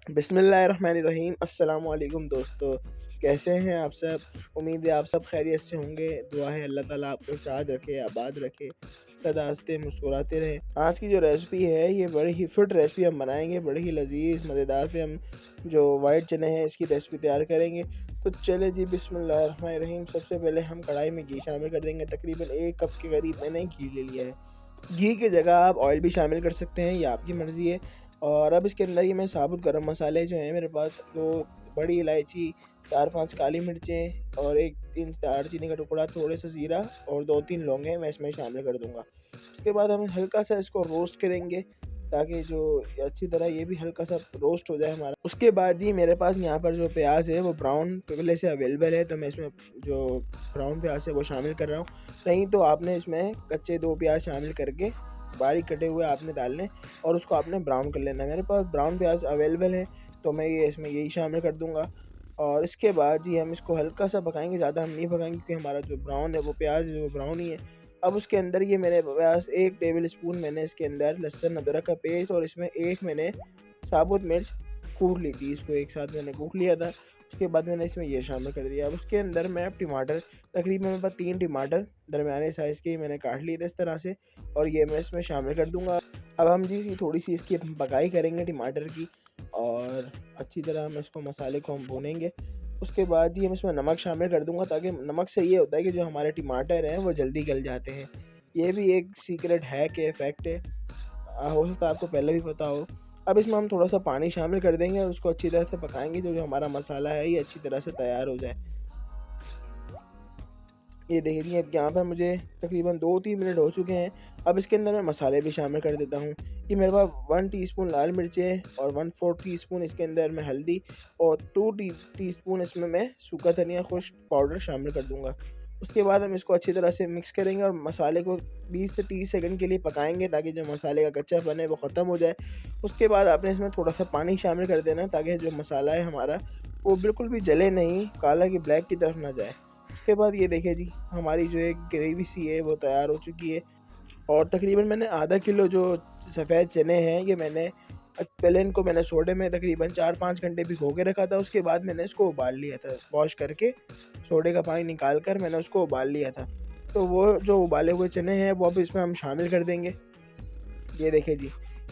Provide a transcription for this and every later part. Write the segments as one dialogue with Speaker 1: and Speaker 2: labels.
Speaker 1: बिस्मिल्लाहिर्रहमानिर्रहीम। अस्सलाम वालेकुम दोस्तों, कैसे हैं आप सब? उम्मीद है आप सब खैरियत से होंगे। दुआ है अल्लाह ताला आपको शाद रखे, आबाद रखे, सदा हँसते मुस्कुराते रहें। आज की जो रेसिपी है ये बड़ी ही फिट रेसिपी हम बनाएँगे, बड़ी ही लज़ीज़ मज़ेदार से हम जो वाइट चने हैं इसकी रेसिपी तैयार करेंगे। तो चलें जी, बिस्मिल्लाहिर्रहमानिर्रहीम। सबसे पहले हम कढ़ाई में घी शामिल कर देंगे। तकरीबन 1 कप के करीब मैंने घी ले लिया है। घी की जगह आप ऑयल भी शामिल कर सकते हैं, ये आपकी मर्ज़ी है। और अब इसके अंदर ये मैं साबुत गरम मसाले जो हैं मेरे पास, 2 बड़ी इलायची, 4-5 काली मिर्चें और 1-3 दालचीनी का टुकड़ा, थोड़े-सा ज़ीरा और 2-3 लौंगे मैं इसमें शामिल कर दूँगा। उसके बाद हम हल्का-सा इसको रोस्ट करेंगे ताकि जो अच्छी तरह ये भी हल्का-सा रोस्ट हो जाए हमारा। उसके बाद जी मेरे पास यहाँ पर जो प्याज़ है वो ब्राउन पहले से अवेलेबल है, तो मैं इसमें जो ब्राउन प्याज़ है वो शामिल कर रहा हूँ। नहीं तो आपने इसमें कच्चे 2 प्याज़ शामिल करके बारीक कटे हुए आपने डालने और उसको आपने ब्राउन कर लेना है। मेरे पास ब्राउन प्याज़ अवेलेबल है, तो मैं ये इसमें यही शामिल कर दूँगा। और इसके बाद जी हम इसको हल्का-सा पकाएँगे, ज़्यादा हम नहीं पकाएँगे क्योंकि हमारा जो ब्राउन है वो प्याज़ है वो ब्राउन ही है। अब उसके अंदर ये मेरे पास 1 टेबल स्पून मैंने इसके अंदर लहसुन अदरक का पेस्ट और इसमें एक मैंने साबुत मिर्च कूट ली थी, इसको एक साथ मैंने कूट लिया था। उसके बाद मैंने इसमें ये शामिल कर दिया। अब उसके अंदर मैं अब टमाटर, तकरीबन मेरे पास 3 टमाटर दरमियाने साइज़ के मैंने काट लिए थे इस तरह से, और ये मैं इसमें शामिल कर दूँगा। अब हम जी थोड़ी-सी इसकी पकाई करेंगे टमाटर की और अच्छी तरह हम इसको मसाले को हम भूनेंगे। उसके बाद जी हम इसमें नमक शामिल कर दूँगा, ताकि नमक से ये होता है कि जो हमारे टमाटर हैं वो जल्दी गल जाते हैं। ये भी एक सीक्रेट हैक है, फैक्ट है। हो सकता है आपको पहले भी पता हो। अब इसमें हम थोड़ा-सा पानी शामिल कर देंगे और उसको अच्छी तरह से पकाएँगे, जो हमारा मसाला है ये अच्छी तरह से तैयार हो जाए। ये देखिए अब यहाँ पर मुझे तकरीबन 2-3 मिनट हो चुके हैं। अब इसके अंदर मैं मसाले भी शामिल कर देता हूँ। ये मेरे पास 1 टीस्पून लाल मिर्चें और 1/4 टीस्पून इसके अंदर मैं हल्दी और 2 टीस्पून इसमें मैं सूखा धनिया खुश्क पाउडर शामिल कर दूँगा। उसके बाद हम इसको अच्छी तरह से मिक्स करेंगे और मसाले को 20 से 30 सेकंड के लिए पकाएँगे, ताकि जो मसाले का कच्चापन है वो ख़त्म हो जाए। उसके बाद आपने इसमें थोड़ा-सा पानी शामिल कर देना है, ताकि जो मसाला है हमारा वो बिल्कुल भी जले नहीं, काला कि ब्लैक की तरफ ना जाए। उसके बाद ये देखिए जी, हमारी जो एक ग्रेवी सी है वो तैयार हो चुकी है। और तकरीबन मैंने आधा किलो जो सफ़ेद चने हैं ये मैंने पहले इनको मैंने सोडे में तकरीबन 4-5 घंटे भिगो के रखा था। उसके बाद मैंने इसको उबाल लिया था, वॉश करके सोडे का पानी निकाल कर मैंने उसको उबाल लिया था। तो वो जो उबाले हुए चने हैं वो अब इसमें हम शामिल कर देंगे। ये देखिए जी,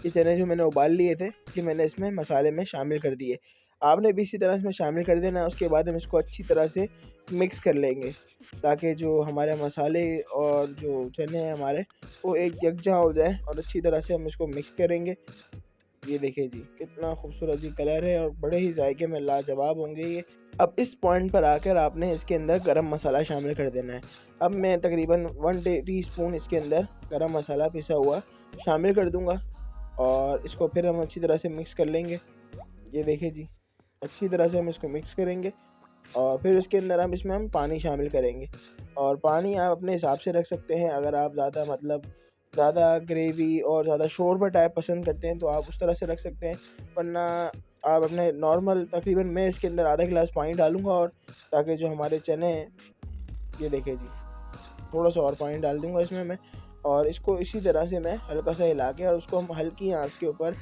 Speaker 1: ये चने जो मैंने उबाल लिए थे, ये मैंने इसमें मसाले में शामिल कर दिए। आपने भी इसी तरह इसमें शामिल कर देना है। उसके बाद हम इसको अच्छी तरह से मिक्स कर लेंगे, ताकि जो हमारे मसाले और जो चने हैं हमारे, वो एक यकजा हो जाए और अच्छी तरह से हम इसको मिक्स करेंगे। ये देखिए जी, कितना खूबसूरत जी कलर है और बड़े ही जायके में लाजवाब होंगे ये। अब इस पॉइंट पर आकर आपने इसके अंदर गरम मसाला शामिल कर देना है। अब मैं तकरीबन 1 टीस्पून इसके अंदर गरम मसाला पिसा हुआ शामिल कर दूँगा और इसको फिर हम अच्छी तरह से मिक्स कर लेंगे। ये देखिए जी, अच्छी तरह से हम इसको मिक्स करेंगे और फिर उसके अंदर हम पानी शामिल करेंगे। और पानी आप अपने हिसाब से रख सकते हैं। अगर आप ज़्यादा ज़्यादा ग्रेवी और ज़्यादा शोरबा टाइप पसंद करते हैं तो आप उस तरह से रख सकते हैं, वरना आप अपने नॉर्मल, तकरीबन मैं इसके अंदर आधा गिलास पानी डालूँगा, और ताकि जो हमारे चने हैं, ये देखिए जी, थोड़ा-सा और पानी डाल दूँगा इसमें मैं, और इसको इसी तरह से मैं हल्का-सा हिला के और उसको हम हल्की आँच के ऊपर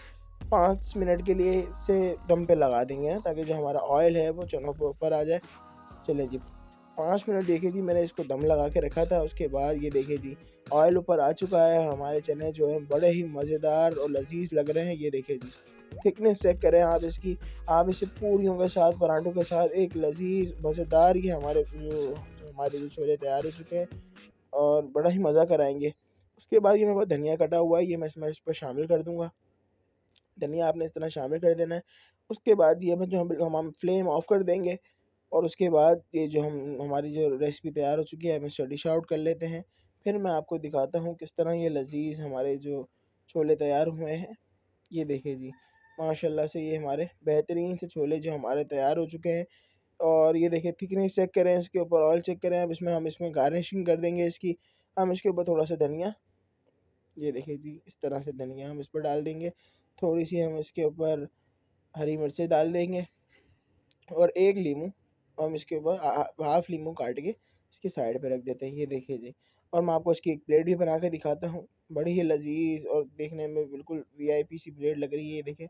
Speaker 1: 5 मिनट के लिए से दम पे लगा देंगे ना, ताकि जो हमारा ऑयल है वो चनों के ऊपर आ जाए। चलिए जी, 5 मिनट देखिए जी मैंने इसको दम लगा के रखा था। उसके बाद ये देखिए जी, ऑयल ऊपर आ चुका है। हमारे चने जो हैं बड़े ही मज़ेदार और लज़ीज़ लग रहे हैं। ये देखिए जी, थिकनेस चेक करें आप इसकी। आप इसे पूरियों के साथ, पराठों के साथ एक लज़ीज़ मज़ेदार, ये हमारे जो छोले तैयार हो चुके हैं और बड़ा ही मज़ा कराएँगे। उसके बाद ये मेरे पास धनिया कटा हुआ है, ये मैं इसमें इस पर शामिल कर दूँगा। धनिया आपने इस तरह शामिल कर देना है। उसके बाद ये जो हम फ्लेम ऑफ कर देंगे और उसके बाद ये जो हमारी जो रेसिपी तैयार हो चुकी है, हम इसको डिश आउट कर लेते हैं। फिर मैं आपको दिखाता हूँ किस तरह ये लज़ीज़ हमारे जो छोले तैयार हुए हैं। ये देखिए जी, माशाल्लाह से ये हमारे बेहतरीन से छोले जो हमारे तैयार हो चुके हैं। और ये देखिए थिकनेस चेक करें, इसके ऊपर ऑयल चेक करें। अब हम इसमें गार्निशिंग कर देंगे इसकी। हम इसके ऊपर थोड़ा-सा धनिया, ये देखिए जी, इस तरह से धनिया हम इस पर डाल देंगे। थोड़ी-सी हम इसके ऊपर हरी मिर्चें डाल देंगे और 1 लीमू हम इसके ऊपर हाफ़ लीमू काट के इसकी साइड पे रख देते हैं। ये देखिए जी, और मैं आपको इसकी एक प्लेट भी बना के दिखाता हूँ। बड़ी ही लज़ीज़ और देखने में बिल्कुल वीआईपी सी प्लेट लग रही है, ये देखें।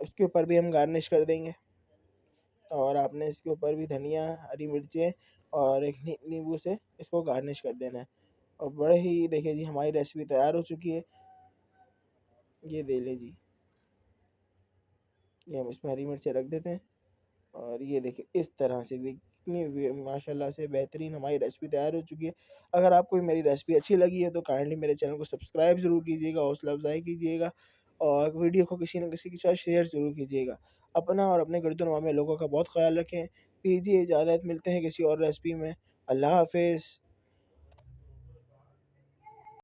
Speaker 1: उसके ऊपर भी हम गार्निश कर देंगे। और आपने इसके ऊपर भी धनिया, हरी मिर्चें और एक नींबू से इसको गार्निश कर देना है। और बड़े ही देखिए जी हमारी रेसिपी तैयार हो चुकी है। ये ले लें जी, ये हम इसमें हरी मिर्चें रख देते हैं। और ये देखिए इस तरह से भी कितनी माशाल्लाह से बेहतरीन हमारी रेसिपी तैयार हो चुकी है। अगर आपको मेरी रेसिपी अच्छी लगी है तो काइंडली मेरे चैनल को सब्सक्राइब ज़रूर कीजिएगा, हौसला अफ़ज़ाई कीजिएगा और वीडियो को किसी न किसी के साथ शेयर ज़रूर कीजिएगा। अपना और अपने गिरदोनवा में लोगों का बहुत ख़्याल रखें। दीजिए इजाज़त, मिलते हैं किसी और रेसिपी में। अल्लाह हाफ़िज़।